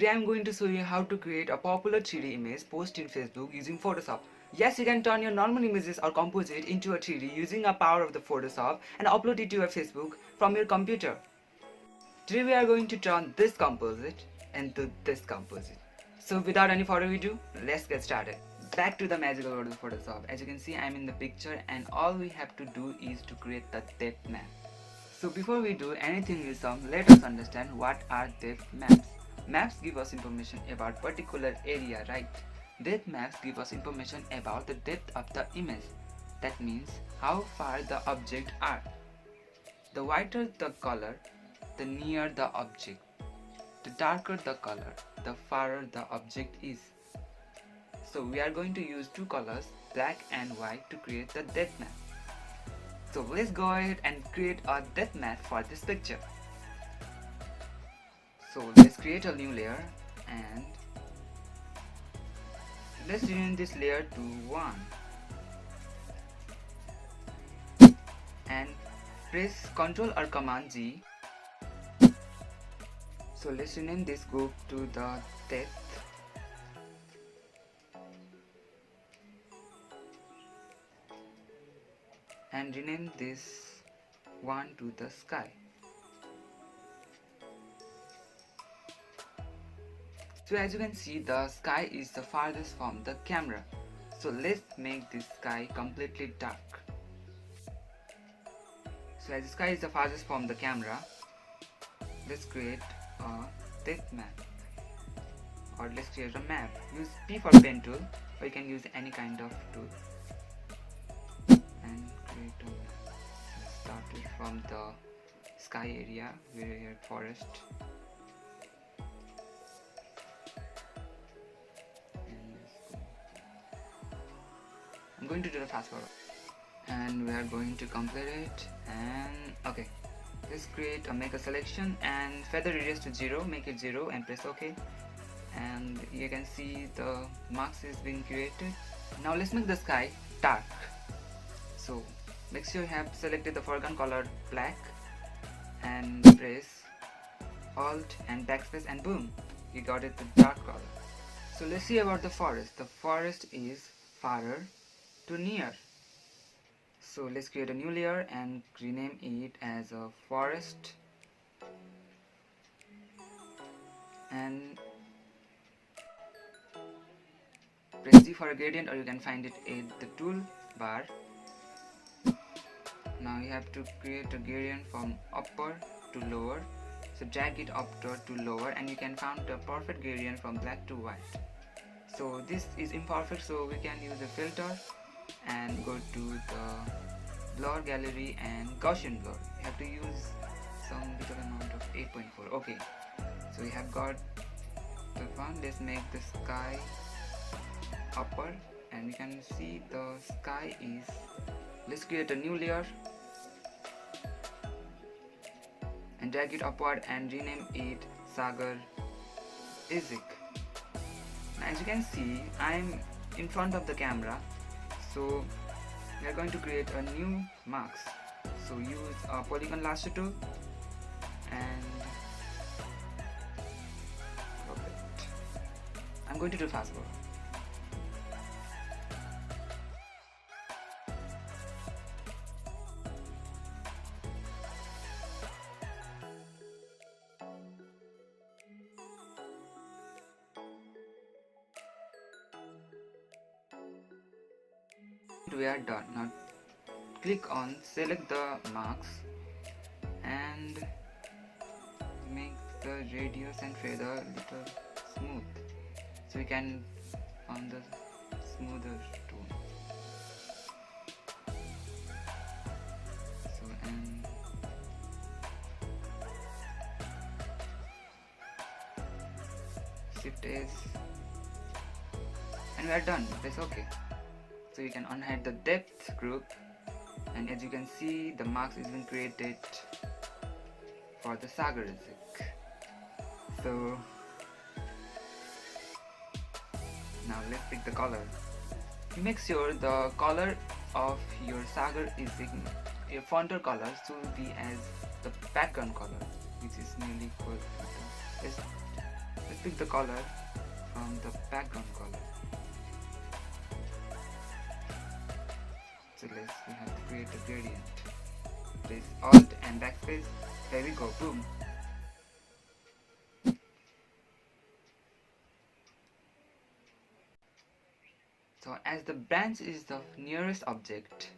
Today I am going to show you how to create a popular 3D image post in Facebook using Photoshop. Yes, you can turn your normal images or composite into a 3D using the power of the Photoshop and upload it to your Facebook from your computer. Today we are going to turn this composite into this composite. So without any further ado, let's get started. Back to the magical world of Photoshop. As you can see, I am in the picture and all we have to do is to create the depth map. So before we do anything awesome, let us understand what are depth maps. Maps give us information about particular area, right? Depth maps give us information about the depth of the image. That means how far the object are. The whiter the color, the nearer the object. The darker the color, the farther the object is. So we are going to use two colors, black and white, to create the depth map. So let's go ahead and create a depth map for this picture. So let's create a new layer and let's rename this layer to 1 and press Ctrl or Command G. So let's rename this group to the depth and rename this one to the sky. So as you can see, the sky is the farthest from the camera. So let's make this sky completely dark. So as the sky is the farthest from the camera, let's create a depth map. Or let's create a map. Use P for pen tool, or you can use any kind of tool. And create a map. Start it from the sky area where we have forest. I'm going to do the fast forward and we are going to complete it. And okay, let's make a selection and feather radius to 0, make it 0 and press OK. And you can see the marks is being created. Now let's make the sky dark. So make sure you have selected the foreground color black and press Alt and backspace and boom, you got it the dark color. So let's see about the forest. The forest is farther to near. So let's create a new layer and rename it as a forest and press G for a gradient, or you can find it in the tool bar. Now you have to create a gradient from upper to lower. So drag it upward to lower and you can find the perfect gradient from black to white. So this is imperfect, so we can use a filter and go to the blur gallery and Gaussian blur. You have to use some little amount of 8.4. Okay, so we have got the one. Let's make the sky upper and we can see the sky is. Let's create a new layer and drag it upward and rename it SAGARESIC. Now as you can see, I'm in front of the camera, so we are going to create a new marks. So use a polygon lasso tool and perfect. I'm going to do fast forward. We are done. Now click on select the marks and make the radius and feather a little smooth, so we can on the smoother tone. So and shift S and we are done. Press OK. So you can unhide the depth group and as you can see, the marks is been created for the SAGARESIC. So now let's pick the color. You make sure the color of your SAGARESIC, your fonter color should be as the background color, which is nearly equal to the let's pick the color from the background color. So we have to create a gradient. Press Alt and backspace. There we go, boom. So as the branch is the nearest object,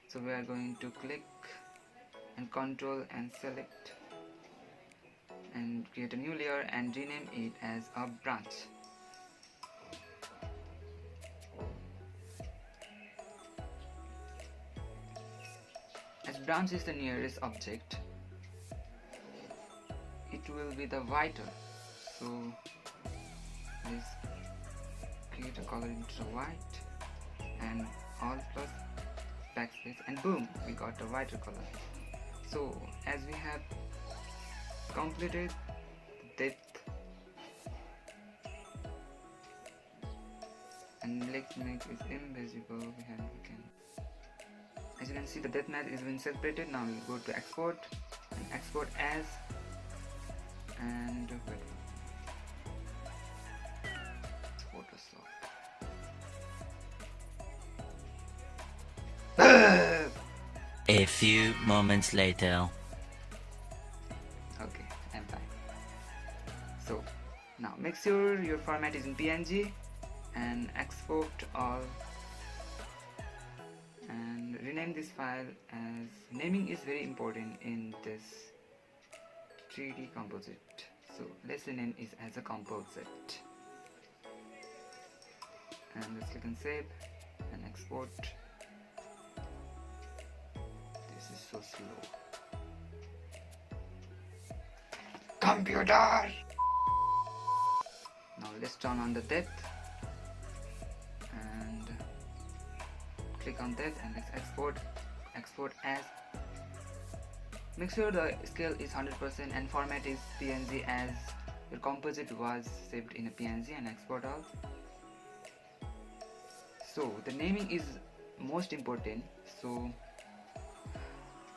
so we are going to click and control and select and create a new layer and rename it as a branch. As branch is the nearest object, it will be the whiter. So let's create a color into white and Alt plus backspace, and boom, we got a whiter color. So as we have completed the depth, and let's make it invisible, as you can see the depth math is being separated. Now we'll go to export and export as, and Photoshop. A few moments later. Okay, I'm fine. So now make sure your format is in PNG and export all, and rename this file as, naming is very important in this 3D composite. So let's rename it as a composite, and let's click on save and export. This is so slow. Computer! Now let's turn on the depth and click on depth, and let's export as. Make sure the scale is 100% and format is PNG as your composite was saved in a PNG, and export all. So the naming is most important, so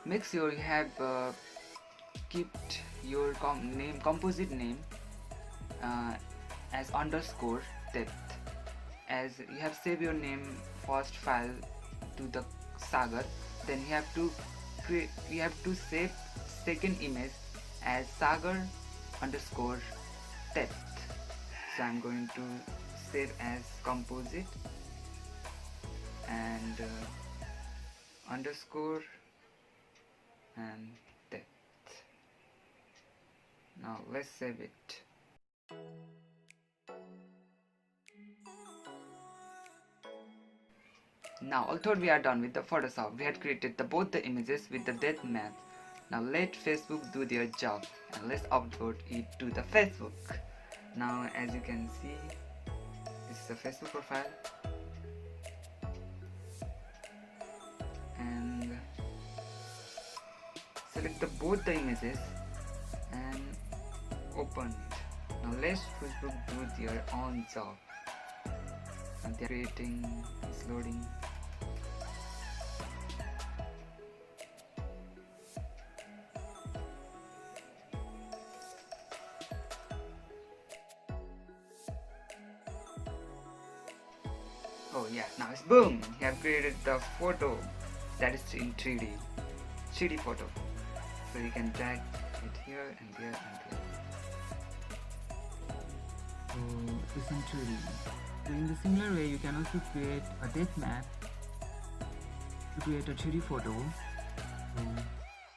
make sure you have kept your composite name as underscore depth, as you have saved your name first file to the Sagar, then you have to save second image as Sagar underscore depth. So I'm going to save as composite and underscore and depth. Now let's save it. Now although we are done with the Photoshop, we had created both the images with the depth math. Now let Facebook do their job and let's upload it to the Facebook. Now as you can see, this is the Facebook profile, and select both the images and open it. Now let Facebook do their own job, and they're creating, it's loading. Oh yeah, now it's boom! You have created the photo that is in 3D photo. So you can drag it here and there and there. So it's in 3D. So in the similar way, you can also create a depth map to create a 3D photo. So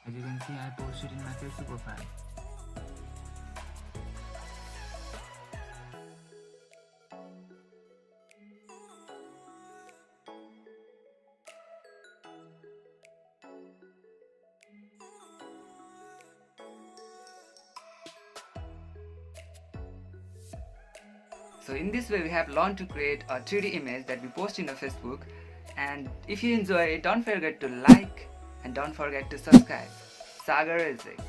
as you can see, I posted in my Facebook profile. So in this way we have learned to create a 3D image that we post in the Facebook, and if you enjoy it, don't forget to like and don't forget to subscribe. SAGARESIAC.